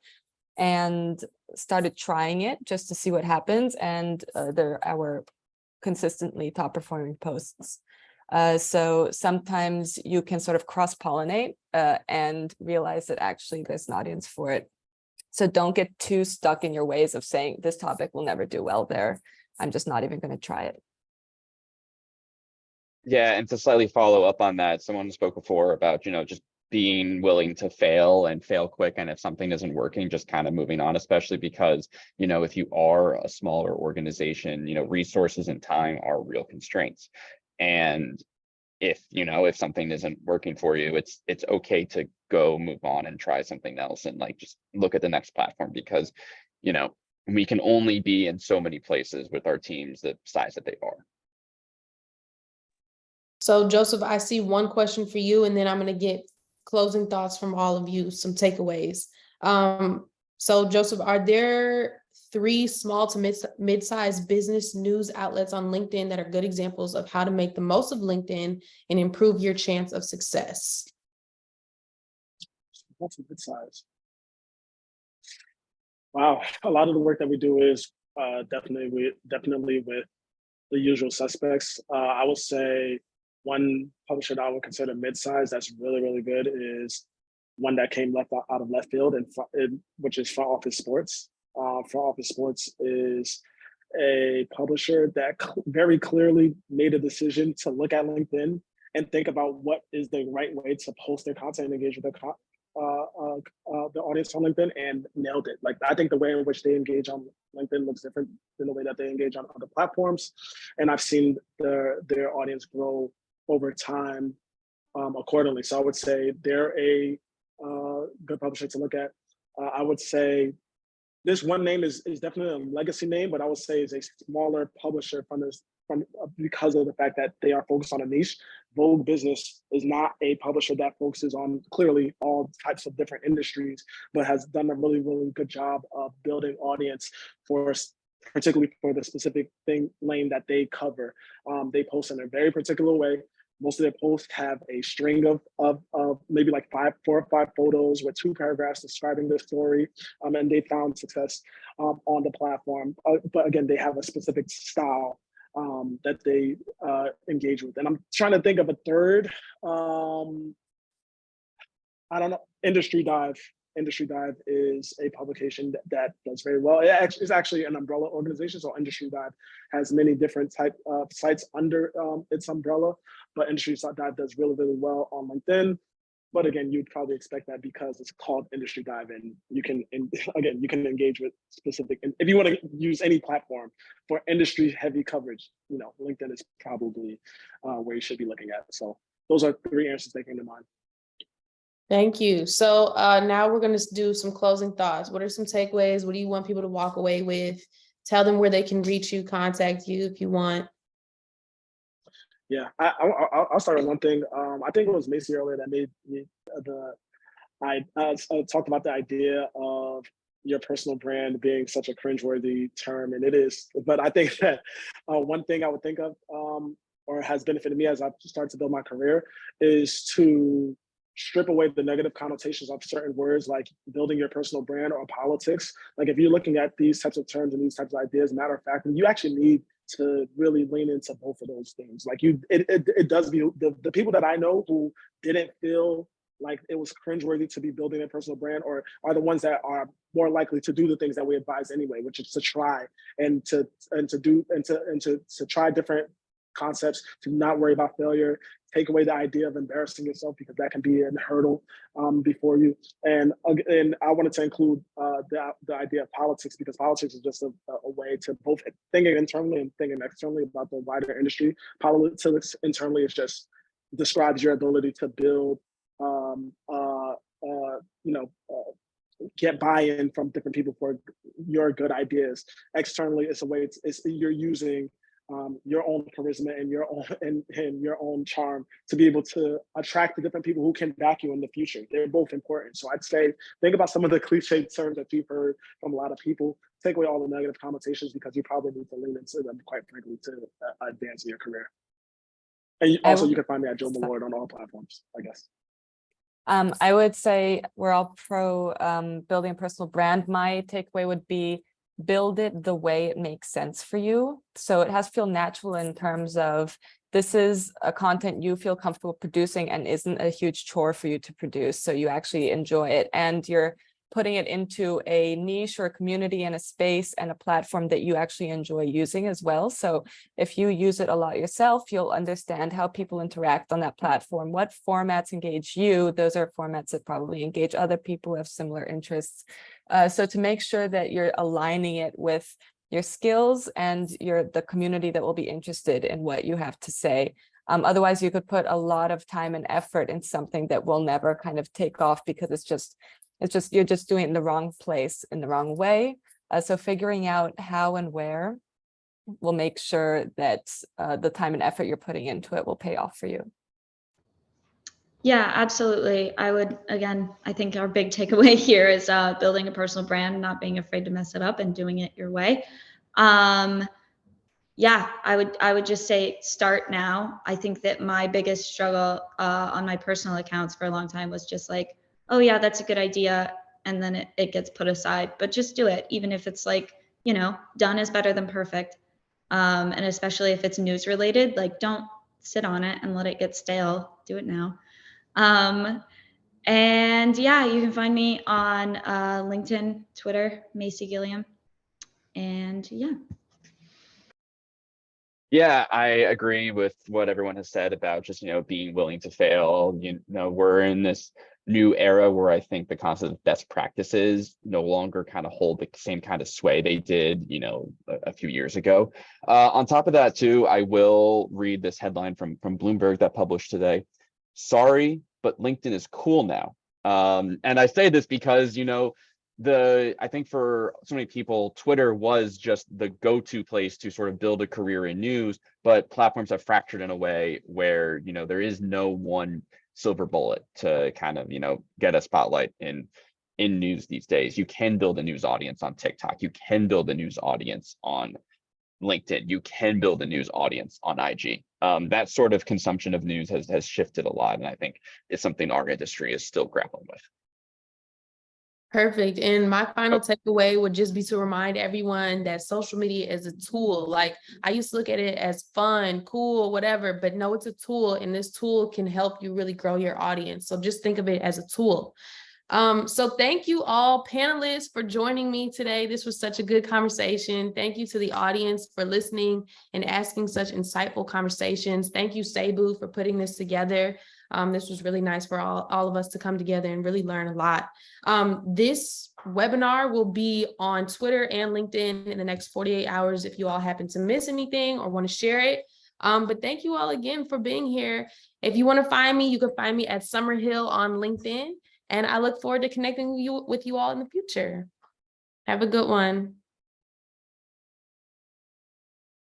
and started trying it just to see what happens. And they're our consistently top performing posts. So sometimes you can sort of cross-pollinate and realize that actually there's an audience for it. So don't get too stuck in your ways of saying this topic will never do well there. I'm just not even going to try it. Yeah, and to slightly follow up on that, someone spoke before about, just being willing to fail and fail quick. And if something isn't working, just kind of moving on, especially because, if you are a smaller organization, resources and time are real constraints. And if something isn't working for you, it's okay to go move on and try something else, and just look at the next platform, because, we can only be in so many places with our teams the size that they are. So Joseph, I see one question for you, and then I'm going to get closing thoughts from all of you, some takeaways. So Joseph, are there 3 small to mid-sized business news outlets on LinkedIn that are good examples of how to make the most of LinkedIn and improve your chance of success? That's a good size. Wow, a lot of the work that we do is definitely with the usual suspects. I would say one publisher that I would consider mid-size that's really, really good is one that came out of left field, which is Front Office Sports. Front Office Sports is a publisher that very clearly made a decision to look at LinkedIn and think about what is the right way to post their content and engage with the audience on LinkedIn, and nailed it. Like, I think the way in which they engage on LinkedIn looks different than the way that they engage on other platforms. And I've seen their audience grow over time accordingly. So I would say they're a good publisher to look at. I would say this one name is definitely a legacy name, but I would say is a smaller publisher because of the fact that they are focused on a niche. Vogue Business is not a publisher that focuses on clearly all types of different industries, but has done a really, really good job of building audience particularly for the specific lane that they cover. They post in a very particular way. Most of their posts have a string of maybe like 4 or 5 photos with 2 paragraphs describing their story, and they found success on the platform. But again, they have a specific style that they engage with. And I'm trying to think of a third. I don't know. Industry Dive. Industry Dive is a publication that does very well. It's actually an umbrella organization. So Industry Dive has many different type of sites under its umbrella, but Industry Dive does really, really well on LinkedIn. But again, you'd probably expect that because it's called Industry Dive, and you can engage with specific. And if you want to use any platform for industry heavy coverage, LinkedIn is probably where you should be looking at. So those are 3 answers that came to mind. Thank you. So now we're going to do some closing thoughts. What are some takeaways? What do you want people to walk away with? Tell them where they can reach you, contact you if you want. Yeah, I'll start with one thing. I think it was Macy earlier that made me I talked about the idea of your personal brand being such a cringeworthy term, and it is. But I think that one thing I would think of, or has benefited me as I've started to build my career, is to strip away the negative connotations of certain words like building your personal brand or politics. Like if you're looking at these types of terms and these types of ideas, matter of fact, you actually need to really lean into both of those things. Like it does be the people that I know who didn't feel like it was cringeworthy to be building a personal brand, or are the ones that are more likely to do the things that we advise anyway, which is to try and to try different concepts, to not worry about failure, take away the idea of embarrassing yourself because that can be a hurdle before you. And I wanted to include the idea of politics, because politics is just a way to both think internally and think externally about the wider industry. Politics internally is just describes your ability to build get buy-in from different people for your good ideas. Externally, it's a way you're using your own charisma and your own charm to be able to attract the different people who can back you in the future. They're both important. So I'd say think about some of the cliched terms that you've heard from a lot of people. Take away all the negative connotations, because you probably need to lean into them, quite frankly, to advance in your career. And also, you can find me at Joe Malord on all platforms, I guess. I would say we're all pro building a personal brand. My takeaway would be build it the way it makes sense for you. So it has to feel natural in terms of this is a content you feel comfortable producing and isn't a huge chore for you to produce. So you actually enjoy it, and you're putting it into a niche or a community and a space and a platform that you actually enjoy using as well. So if you use it a lot yourself, you'll understand how people interact on that platform, what formats engage you. Those are formats that probably engage other people who have similar interests. So to make sure that you're aligning it with your skills and the community that will be interested in what you have to say. Otherwise, you could put a lot of time and effort in something that will never kind of take off, because you're just doing it in the wrong place in the wrong way. So figuring out how and where will make sure that the time and effort you're putting into it will pay off for you. Yeah, absolutely. I think our big takeaway here is building a personal brand, not being afraid to mess it up and doing it your way. Yeah, I would just say start now. I think that my biggest struggle on my personal accounts for a long time was just like, oh yeah, that's a good idea. And then it gets put aside, but just do it. Even if it's like, done is better than perfect. And especially if it's news related, like don't sit on it and let it get stale. Do it now. And yeah, you can find me on LinkedIn, Twitter, Macy Gilliam. And yeah. Yeah, I agree with what everyone has said about just, being willing to fail. We're in this new era where I think the concept of best practices no longer kind of hold the same kind of sway they did, a few years ago. On top of that, too, I will read this headline from Bloomberg that published today. Sorry, but LinkedIn is cool now. And I say this because, I think for so many people, Twitter was just the go-to place to sort of build a career in news, but platforms have fractured in a way where, there is no one silver bullet to kind of, get a spotlight in news these days. You can build a news audience on TikTok. You can build a news audience on LinkedIn. You can build a news audience on IG. That sort of consumption of news has shifted a lot, and I think it's something our industry is still grappling with. Perfect. And my final takeaway would just be to remind everyone that social media is a tool. Like I used to look at it as fun, cool, whatever, but no, it's a tool, and this tool can help you really grow your audience. So just think of it as a tool. So thank you all panelists for joining me today. This was such a good conversation. Thank you to the audience for listening and asking such insightful conversations. Thank you, Cebu, for putting this together. This was really nice for all of us to come together and really learn a lot. This webinar will be on Twitter and LinkedIn in the next 48 hours if you all happen to miss anything or want to share it. But thank you all again for being here. If you want to find me, you can find me at Summerhill on LinkedIn. And I look forward to connecting with you all in the future. Have a good one.